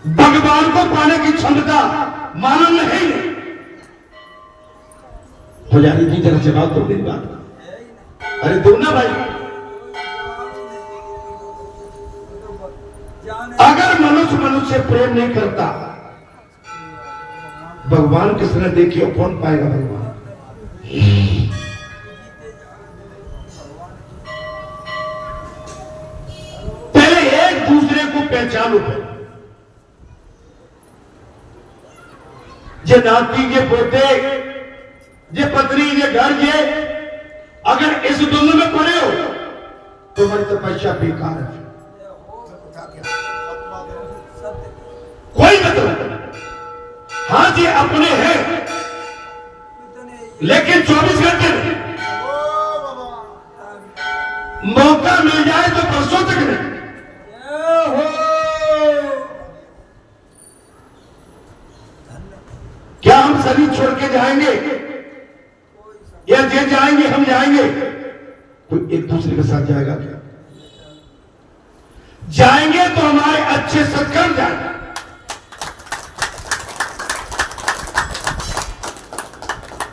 भगवान को पाने की क्षमता मानव में है ही नहीं। पुजारी जी जरा जवाब दो मेरी बात। अरे दो ना भाई। अगर मनुष्य प्रेम नहीं करता, भगवान किस तरह देखिए, कौन पाएगा भगवान? पहले एक दूसरे को पहचानो। जे नाती के पोते, जे पत्नी, जे घर, जे अगर इस दुनिया में पड़े हो तो हमारी तपस्या बेकार है। कोई मतलब नहीं। हाँ जी अपने हैं, लेकिन 24 घंटे नहीं। मौका मिल जाए तो परसों तक नहीं। क्या हम शरीर छोड़ के जाएंगे या जे जाएंगे हम जाएंगे? कोई एक दूसरे के साथ जाएगा क्या? जाएंगे तो हमारे अच्छे सत्कर्म जाएंगे।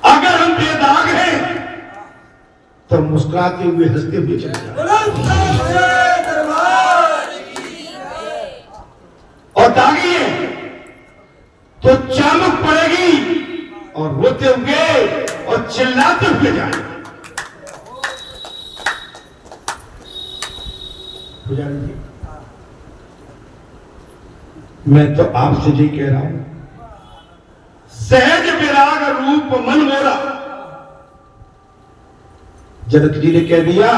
अगर हम बेदाग हैं तो मुस्कुराते हुए हंसते हुए चले जाएंगे, और दागी है तो चामुक पड़ेगी और रोते हुए और चिल्लाते हुए जाएंगे। पुजारी जी, मैं तो आपसे जी कह रहा हूं, सहज विराग रूप मन मोरा। जनक जी ने कह दिया,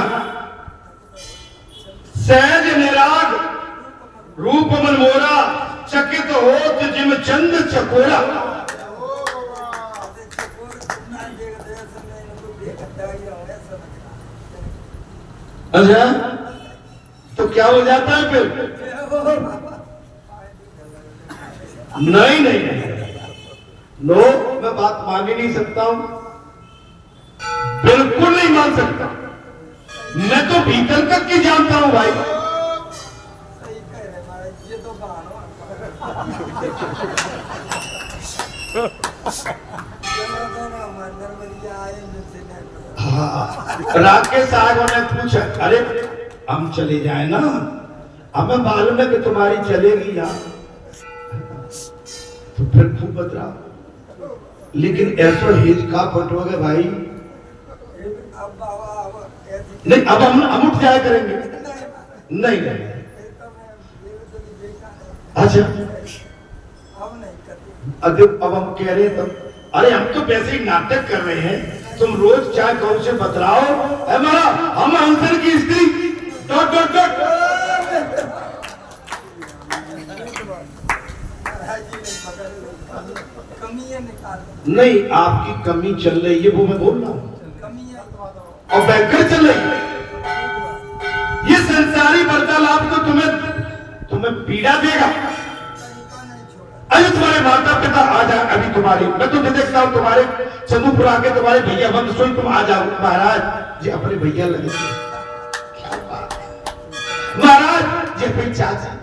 सहज निराग रूप मन मोरा, चकित होत जिम चंद चकोरा। अच्छा, तो क्या हो जाता है फिर? नहीं नहीं नो, मैं बात मान ही नहीं सकता हूं, बिल्कुल नहीं मान सकता। मैं तो भीतर तक की जानता हूं भाई। हाँ, राकेश साहब ने पूछा, अरे हम चले जाए ना, हमें मालूम है कि तुम्हारी चलेगी यार, तो फिर खूब बतरा, लेकिन ऐसा हिज का फटोगे भाई। नहीं, अब हम उठ जाया करेंगे। नहीं नहीं, अच्छा अब हम कह रहे हैं तब, अरे हम तो वैसे ही नाटक कर रहे हैं, तुम रोज चाहे कौन से बतराओ, हमारा हम आंसर की स्त्री डॉट डॉट डॉट। नहीं, आपकी कमी चल रही है, वो मैं बोल रहा हूं, और बैंकर चल रही है। ये संसारी वार्तालाप तो तुम्हें पीड़ा देगा। अरे तुम्हारे माता पिता आ जाए, अभी तुम्हारे, मैं तो देखता हूं तुम्हारे चंदूपुर आके तुम्हारे भैया बंद सोई, तुम आ जाओ महाराज जी, अपने भैया लगे, क्या बात महाराज जी, अपनी चाची,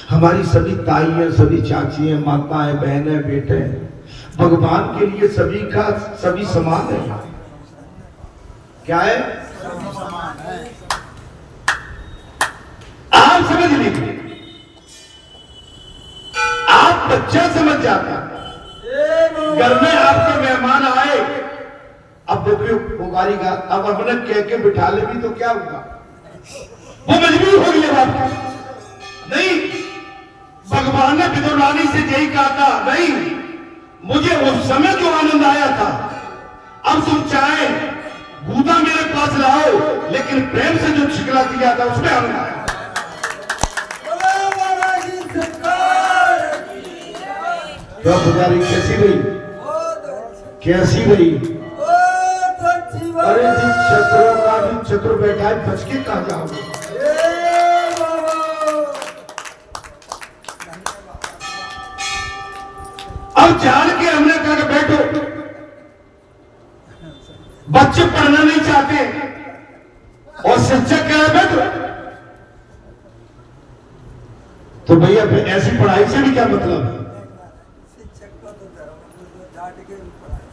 हमारी सभी ताइयां, सभी चाचियां, माताएं, बहनें, बेटे, भगवान के लिए सभी समान है। क्या है? आप समझ लीजिए, आप बच्चा समझ जाता, घर में आपके मेहमान आए, अब देखिए पुकारी का, अब अपने कह के बिठा ले भी तो क्या होगा, वो मजबूर हो गई बात। नहीं, भगवान ने विदुरानी से यही कहा था, नहीं मुझे उस समय जो आनंद आया था, अब तुम चाहे भूता मेरे पास लाओ, लेकिन प्रेम से जो छिकला दिया था उसमें आनंद आया। तो पुजारी कैसी रही? कैसी रही? अरे जी, छत्रों का भी छत्र बैठा है, बच के कहा जाओगे? अब जान के हमने कहा कि बैठो, बच्चे पढ़ना नहीं चाहते और शिक्षक कह रहे तो भैया फिर ऐसी पढ़ाई से भी क्या मतलब है? शिक्षक को तो डांट के भी पढ़ाई।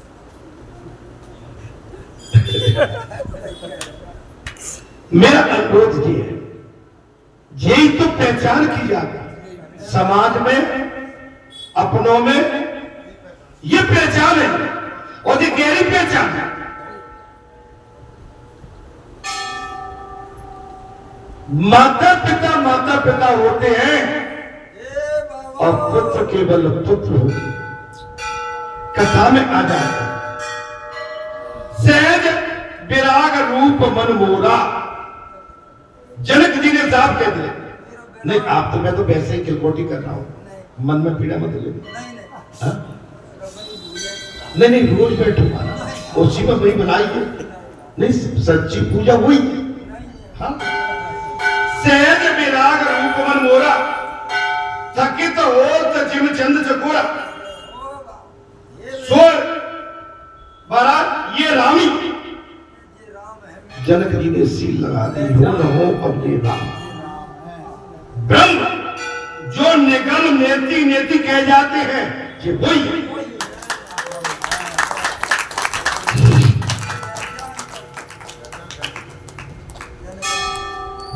मेरा अनुरोध ये है, यही तो पहचान की जाती है समाज में, अपनों में। ये पहचान है और ये गहरी पहचान है। माता पिता होते हैं और पुत्र केवल पुत्र होते हैं। कथा में आ जाता है, सहज विराग रूप मन मोरा। जनक जी ने साफ कह दिया, नहीं आप तो, मैं तो वैसे ही किलकोटी कर रहा हूं, मन में पीड़ा मत ले। नहीं रोज बैठूंगा ना, उसी में वही बनाई है। नहीं सच्ची पूजा हुई। हाँ, सहज विराग रूप मन मोरा, थकित हो तो जिम चंद चकोरा। सोर महाराज ये रामी, जनक जी ने सील लगा दी, हो न हो अब ये राम। ब्रह्म जो निगम नेति नेति कह जाते हैं, ये वही है।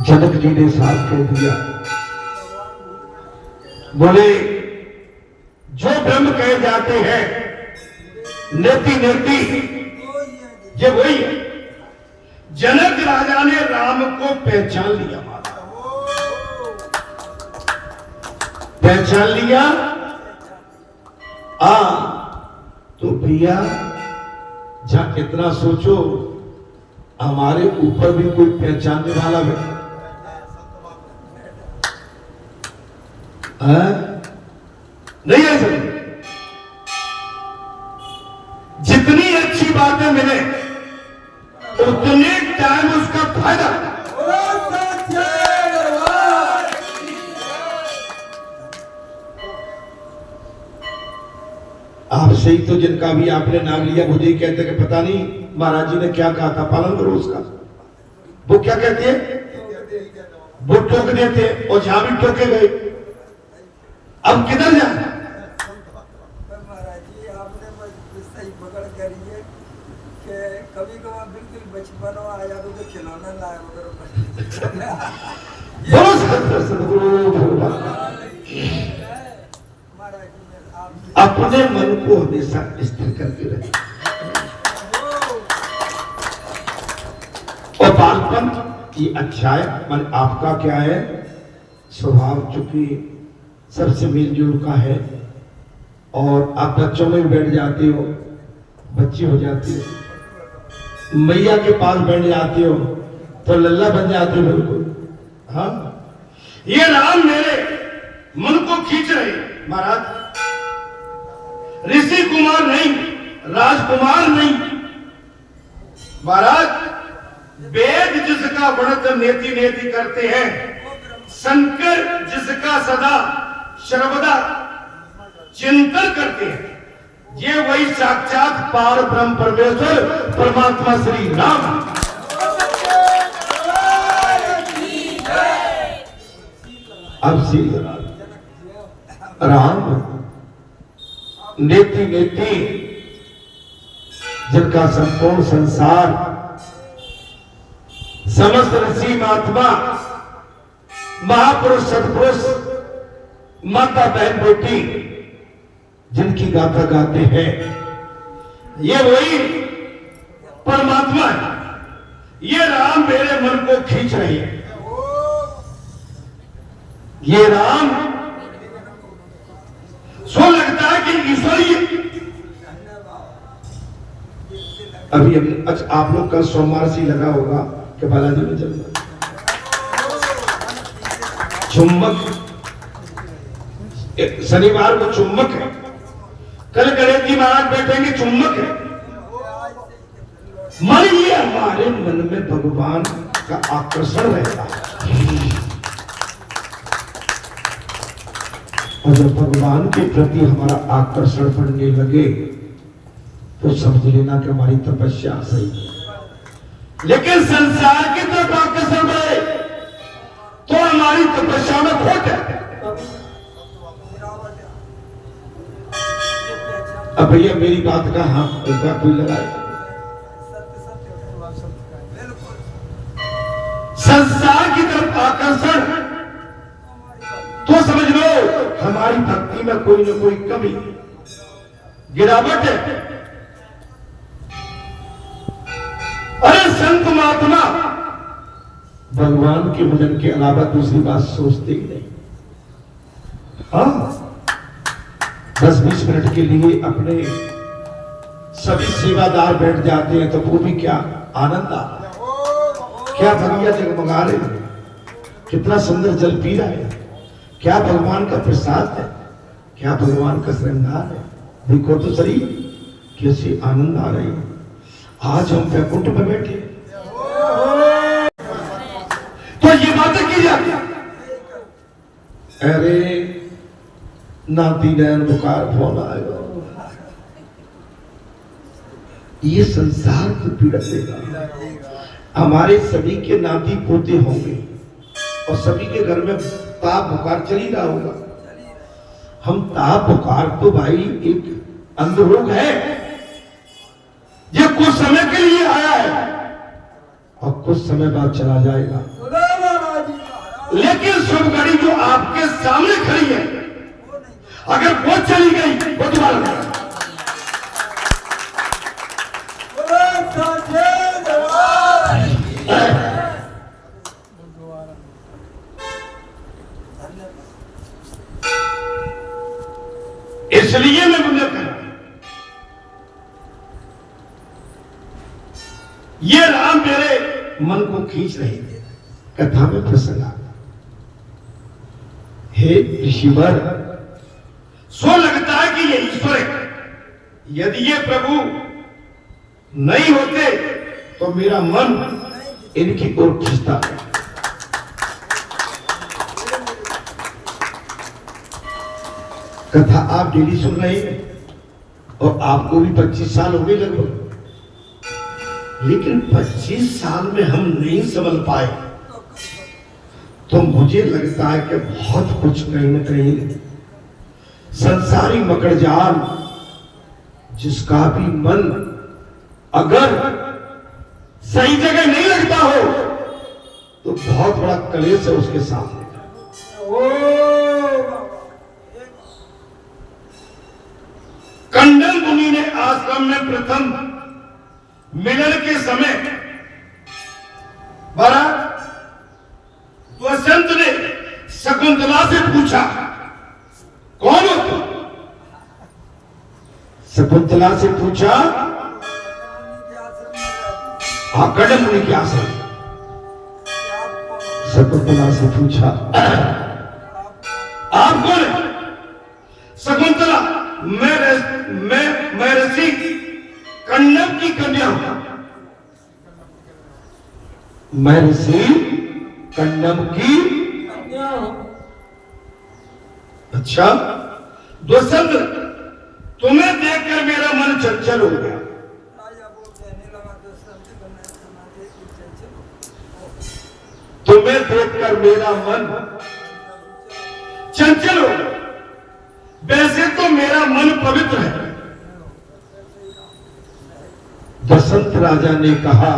जनक जी ने साफ कह दिया, बोले जो ब्रह्म कहे जाते हैं नेति नेति, ये वही है। जनक राजा ने राम को पहचान लिया, पहचान लिया। तो भैया जहां इतना सोचो, हमारे ऊपर भी कोई पहचानने वाला है। नहीं है सर, जितनी अच्छी बातें मिले उतने टाइम उसका फायदा। आपसे ही तो जिनका भी आपने नाम लिया, मुझे ही कहते कि पता नहीं महाराज जी ने क्या कहा था, पालन करो उसका। वो क्या कहते हैं, वो टोक देते और जहां भी टोके गए। अब किधर जाए? महाराज जी आपने सही पकड़ करी है कि कभी कभार बिल्कुल बचपन आ जाए तो खिलौना लाए अपने मन को हमेशा स्थिर करके रहे। और बालपन की अच्छा है, मन आपका क्या है स्वभाव, चूंकि सबसे मिलजुल का है। और आप बच्चों में बैठ जाते हो, बच्ची हो जाती हो, मैया के पास बैठ जाते हो तो लल्ला बन जाते हो बिल्कुल। हाँ, ये राम मेरे मन को खींच रहे महाराज। ऋषि कुमार नहीं, राजकुमार नहीं महाराज। वेद जिसका वर्णन नेति नेति करते हैं, शंकर जिसका सदा सर्वदा चिंतन करते हैं, ये वही साक्षात पार ब्रह्म परमेश्वर परमात्मा श्री राम। अब श्री राम नेति नेति, जिनका संपूर्ण संसार, समस्त ऋषि महात्मा, महापुरुष सत्पुरुष, माता बहन बेटी, जिनकी गाथा गाते हैं, ये वही परमात्मा है। ये राम मेरे मन को खींच रही है। ये राम सो लगता है कि ईश्वर ही। अभी अच्छा, आप लोग कल सोमवार से लगा होगा कि बालाजी में चलना चुम्बक, शनिवार को चुम्बक है, कल गणेश जी महाराज बैठेंगे, चुम्बक है। मन ये हमारे मन में भगवान का आकर्षण रहता है। और जब भगवान के प्रति हमारा आकर्षण बढ़ने लगे तो समझ लेना कि हमारी तपस्या सही है। लेकिन संसार की तरफ आकर्षण भैया मेरी बात का हाँ एक बार कोई लगाए। सत्य सत्य बिल्कुल संसार की तरफ आकर्षण तो समझ लो हमारी भक्ति में कोई न कोई कमी गिरावट है। अरे संत महात्मा भगवान के भजन के अलावा दूसरी बात सोचते ही नहीं। हाँ 10-20 मिनट के लिए अपने सभी सेवादार बैठ जाते हैं तो वो भी क्या आनंद आता है। क्या भगैया जगमगा रहे हैं, कितना सुंदर जल पी रहा है, क्या भगवान का प्रसाद है, क्या भगवान का श्रृंगार है। देखो तो सही कैसे आनंद आ रही है। आज हम वैकुंठ में बैठे तो ये बातें की जाती। अरे नाती नैन बुखार फोन आएगा, ये संसार को पीड़ित देगा। हमारे सभी के नाती पोते होंगे और सभी के घर में ताप बुखार चल ही रहा होगा। हम ताप बुखार तो भाई एक अंधरोग है, ये कुछ समय के लिए आया है और कुछ समय बाद चला जाएगा। लेकिन शुभ घड़ी जो आपके सामने खड़ी है, अगर वो चली गई वो दोबारा नहीं। इसलिए मैं मुझे कह ये राम मेरे मन को खींच रहे थे। कथा में प्रसंग आ गया। हे ऋषिवर, सो लगता है कि ये ईश्वर है। यदि ये प्रभु नहीं होते तो मेरा मन इनकी ओर खींचता है। कथा आप डेली सुन रहे हैं और आपको भी 25 साल हो गए लगभग, लेकिन 25 साल में हम नहीं समझ पाए तो मुझे लगता है कि बहुत कुछ कहीं न कहीं संसारी मकड़जाल जिसका भी मन अगर सही जगह नहीं लगता हो तो बहुत बड़ा कलेश है उसके सामने। कंडन मुनि ने आश्रम में प्रथम मिलन के समय वसंत ने शकुंतला से पूछा, कौन हो तुम? शकुंतला से पूछा, हाँ कंडन मुनि के आश्रम। शकुंतला से पूछा, आप कौन है? शकुंतला, मैं ऋषि कण्व की कन्या हूं। मैं ऋषि कण्व की कन्या हूं। अच्छा, दुष्यंत, तुम्हें देखकर मेरा मन चंचल हो गया। तुम्हें देखकर मेरा मन चंचल हो गया। वैसे तो मेरा मन पवित्र है। दशरथ राजा ने कहा,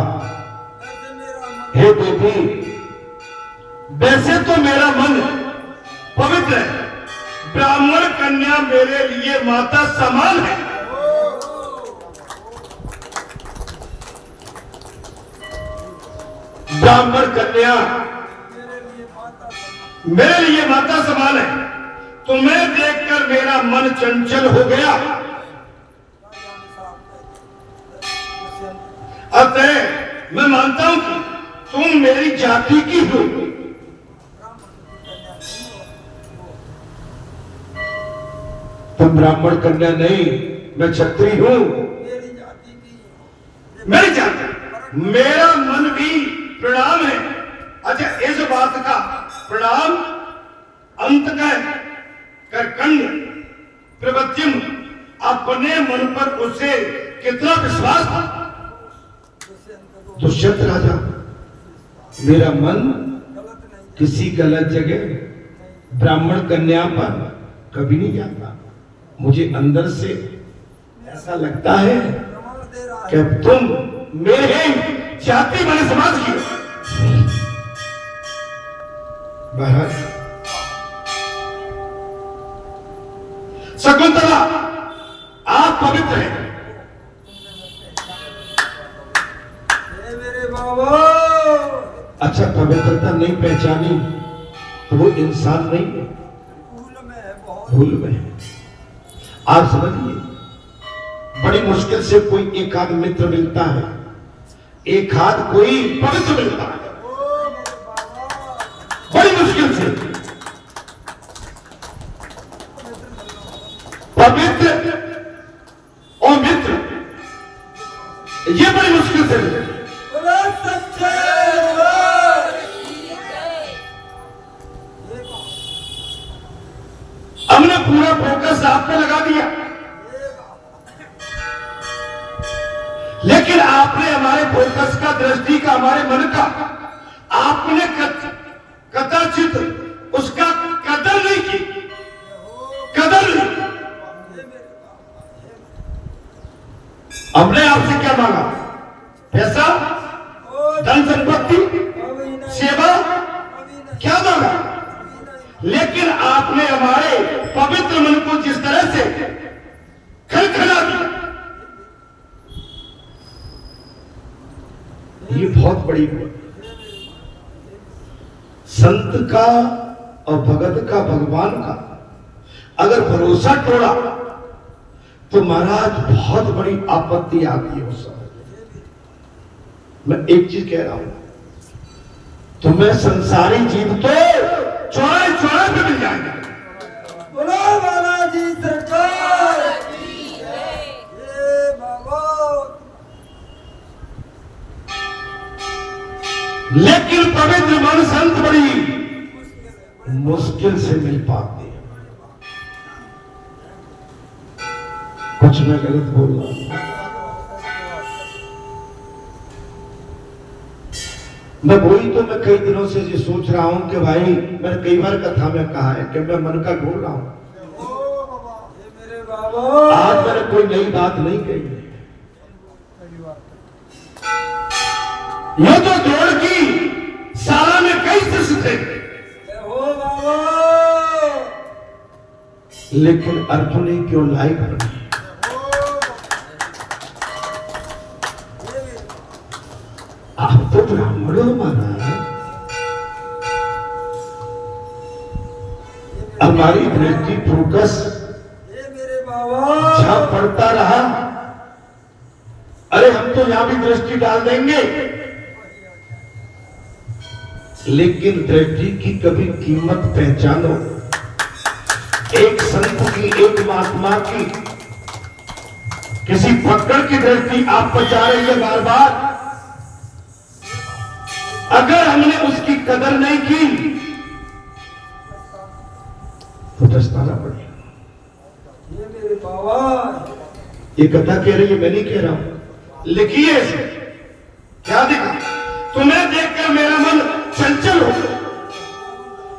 हे देवी, वैसे तो मेरा मन पवित्र है। ब्राह्मण कन्या मेरे लिए माता समान है। ब्राह्मण कन्या मेरे लिए माता समान है। तुम्हें देखकर मेरा मन चंचल हो गया। अतः मैं मानता हूं कि तुम मेरी जाति की हो। तुम ब्राह्मण कन्या नहीं, मैं क्षत्रिय हूं। मेरी जाति, मेरा मन भी प्रणाम है। अच्छा, इस बात का प्रणाम अंत का कर्कण्य प्रवृत्तिम, अपने मन पर उसे कितना विश्वास था। दुष्यंत राजा, मेरा मन किसी गलत जगह ब्राह्मण कन्या पर कभी नहीं जाता। मुझे अंदर से ऐसा लगता है प्रमाण दे रहा कि है। अब तुम मेरे जाति वाले समाज की हो। महाराज शकुंतला, आप पवित्र हैं। हे मेरे बाबा, अच्छा, पवित्रता नहीं पहचानी तो वो इंसान नहीं है, भूल में है, बहुत भूल में है। आप समझिए, बड़ी मुश्किल से कोई एक आध मित्र मिलता है, एक आध कोई पवित्र मिलता है, ओ मेरे बाबा, बड़ी मुश्किल से। पवित्र और मित्र ये बड़ी मुश्किल से मिले। बोलो सच्चे दरबार की जय। ये कौन? हमने पूरा फोकस आप पे लगा दिया, ये बाबा, लेकिन आपने हमारे फोकस का, दृष्टि का, हमारे मन का आपने कदाचित उसका कदर नहीं की, कदर नहीं। ये मेरे बाबा, हमने आपसे क्या मांगा? पैसा, ओ धन संपत्ति, अभी नहीं, सेवा, अभी नहीं, क्या मांगा? अभी नहीं। लेकिन आपने हमारे पवित्र मन को जिस तरह से खलखला दिया, ये बहुत बड़ी बात। संत का और भगत का, भगवान का अगर भरोसा तोड़ा तो महाराज बहुत बड़ी आपत्ति आती है उस समय। मैं एक चीज कह रहा हूं, तुम्हें संसारी जीव तो चौराहे चौराहे पे मिल जाएंगे। बोलो बालाजी सरकार की जय। ये बाबा, लेकिन पवित्र मन संत बड़ी मुश्किल है, मुश्किल से मिल पाते हैं। कुछ मैं गलत बोल रहा हूं? मैं वही तो मैं कई दिनों से ये सोच रहा हूं कि भाई, मैंने कई बार कथा में कहा है कि मैं मन का ढूंढ रहा हूं। ओ बाबा, ये मेरे बाबा, आज मैंने कोई नई बात नहीं कही है। ये तो दौड़ की साला में कई शिष्य थे, ओ बाबा, लेकिन अर्जुन ही क्यों लायक बने? ये मेरे आप तो ब्राह्मण हो महाराज, हमारी दृष्टि फोकस ये मेरे बाबा, जहां पड़ता रहा, अरे हम तो यहां भी दृष्टि डाल देंगे, लेकिन दृष्टि की कभी कीमत पहचानो। एक संत की, एक महात्मा की, किसी फक्कड़ की दृष्टि आप बचा रही है बार बार, अगर हमने उसकी कदर नहीं की तो पछताना पड़ेगा। ये मेरे बाबा, ये कथा कह रही है, मैं नहीं कह रहा हूं। लिखिए इसे। क्या दिखा? तुम्हें देखकर मेरा मन चंचल हो।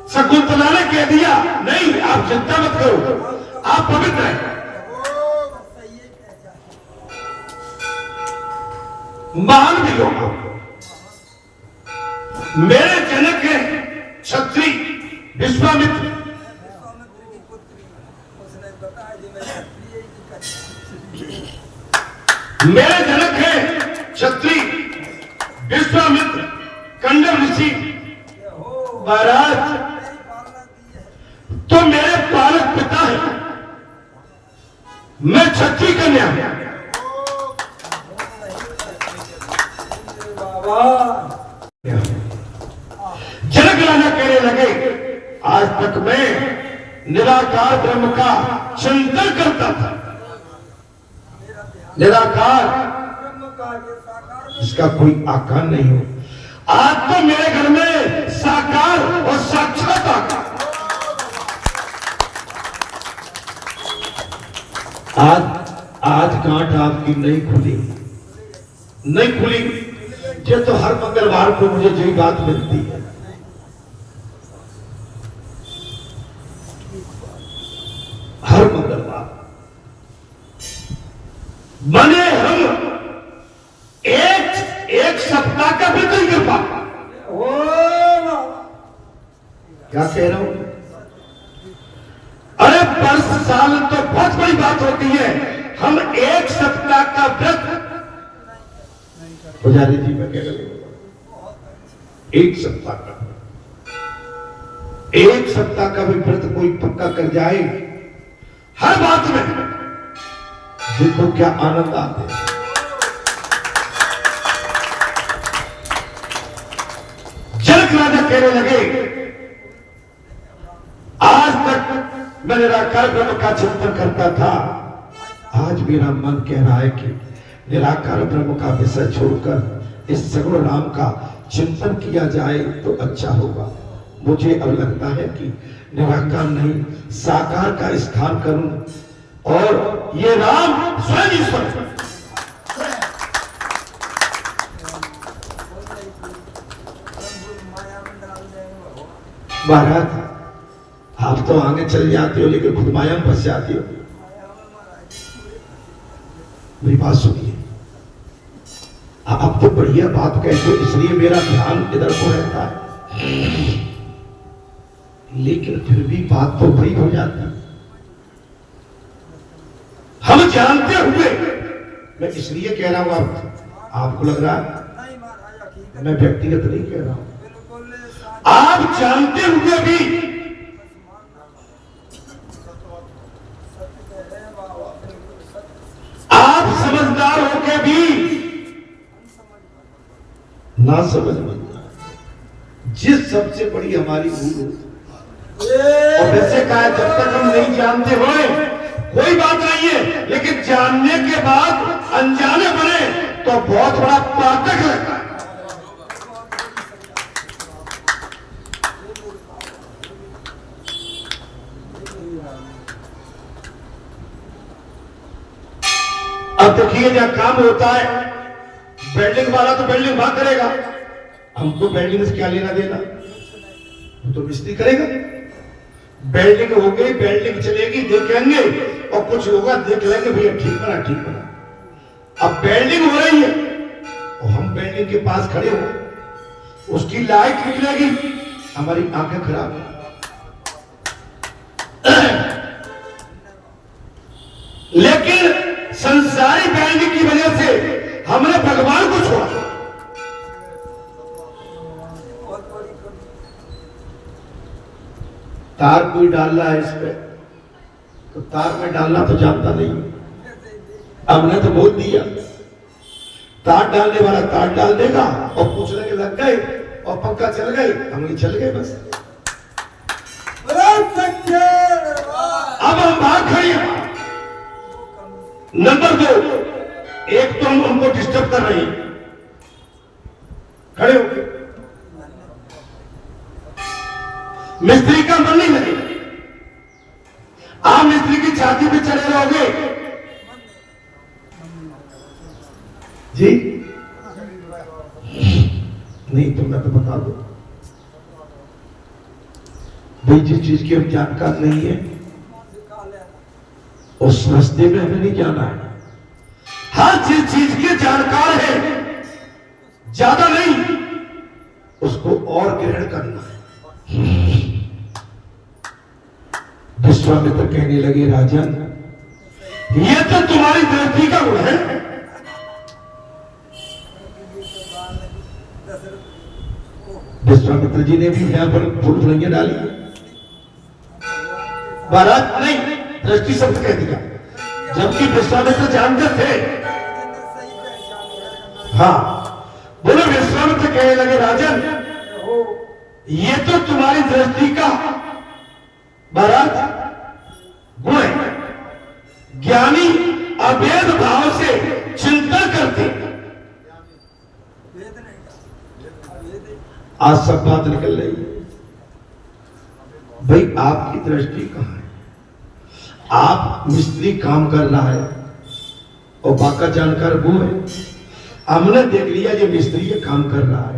शकुंतला ने कह दिया, नहीं आप चिंता मत करो, आप पवित्र हैं। सही है, क्या महान भी होगा। मेरे जनक है क्षत्रिय विश्वामित्र, विश्वामित्र की पुत्री, उसने बताया जी मैं क्षत्रिय की कन्या। मेरे जनक है क्षत्रिय विश्वामित्र कंडव ऋषि ये हो महाराज, मेरी पालना की है। तो मेरे पालक पिता है, मैं क्षत्रिय कन्या हूं। बाबा, जनक राजा कहने लगे, आज तक मैं निराकार ब्रह्म का चिंतन करता था। मेरा ध्यान निराकार ब्रह्म का ये साकार इसका कोई आकार नहीं हो। आज तो मेरे घर में साकार और साक्षात आकार। आज गांठ आपकी नहीं खुली, नहीं खुली। ये तो हर मंगलवार को मुझे यही बात मिलती है। हर मंगलवार बने हम एक सप्ताह का व्रत नहीं कर पा। ओ क्या कह रहा हूं? अरे वर्ष साल तो बहुत बड़ी बात होती है, हम एक सप्ताह का व्रत। पुजारी जी मैं कह रहा हूं एक सप्ताह का, एक सप्ताह का भी व्रत कोई पक्का कर जाए हर बात में, देखो क्या आनंद आते हैं। जनक राजा कहने लगे आज तक मैं निराकार ब्रह्म का चिंतन करता था, आज मेरा मन कह रहा है कि निराकार ब्रह्म का विषय छोड़कर इस सगुण राम का चिंतन किया जाए तो अच्छा होगा। मुझे अब लगता है कि निराकार नहीं साकार का स्थान करूं और ये राम स्वयं ईश्वर है। महाराज आप तो आगे चल जाते हो लेकिन खुद माया में फंस जाती हो। मेरी बात सुनिए, आप तो बढ़िया बात कहते हो इसलिए मेरा ध्यान इधर को रहता है, लेकिन फिर भी बात तो वही हो जाती है। हम जानते हुए, मैं इसलिए कह रहा हूं आपको लग रहा है मैं व्यक्तिगत नहीं कह रहा हूं, आप जानते हुए भी आप समझदार होके भी ना समझ बनना, जिस सबसे बड़ी हमारी भूल होती है। और वैसे कहा है जब तक हम नहीं जानते होए कोई बात नहीं है, लेकिन जानने के बाद अनजाने बने तो बहुत बड़ा पातक लगता है। अब देखिए जहां काम होता है बिल्डिंग वाला तो बिल्डिंग वहां करेगा, हमको बिल्डिंग से क्या लेना देना, तो मिस्त्री करेगा। बिल्डिंग हो गई, बिल्डिंग चलेगी, देखेंगे और कुछ होगा देख लेंगे भैया ठीक बना ठीक बना। अब बिल्डिंग हो रही है और हम बिल्डिंग के पास खड़े हो, उसकी लाइट निकलेगी, हमारी आंखें खराब। लेकिन संसारी बिल्डिंग की वजह से हमने भगवान को छोड़ा। तार कोई डाल रहा है इस पे तो तार में डालना तो जानता नहीं, हमने तो बोल दिया तार डालने वाला तार डाल देगा और पूछने के लग गए और पंखा चल गए, हम चल गए बस। अब हम बात खड़ी हैं। नंबर 2, एक तो हम उनको डिस्टर्ब कर रहे हैं खड़े होके, मिस्त्री का मन नहीं लगेगा। आप मिस्त्री की छाती पे चढ़े रहोगे जी, नहीं तो मैं तो बता दो भाई जिस चीज की हम जानकार नहीं है उस रास्ते में हमें नहीं जाना है। हर जिस चीज के जानकार है ज्यादा नहीं उसको और ग्रहण करना है। विश्वामित्र कहने लगे राजन ये तो तुम्हारी दृष्टि का गुण है। विश्वामित्र जी ने भी यहां पर फूल फुलंगियां डाली, महाराज नहीं दृष्टि शब्द कह दिया, जबकि विश्वामित्र जानते थे। हाँ बोले विश्वामित्र कहने लगे राजन ये तो तुम्हारी दृष्टि का महाराज गुण है। ज्ञानी अभेद भाव से चिंता करते। आज सब बात निकल रही है भाई आपकी दृष्टि कहां है? आप मिस्त्री काम कर रहा है और बाका जानकार वो है। हमने देख लिया ये मिस्त्री ये काम कर रहा है,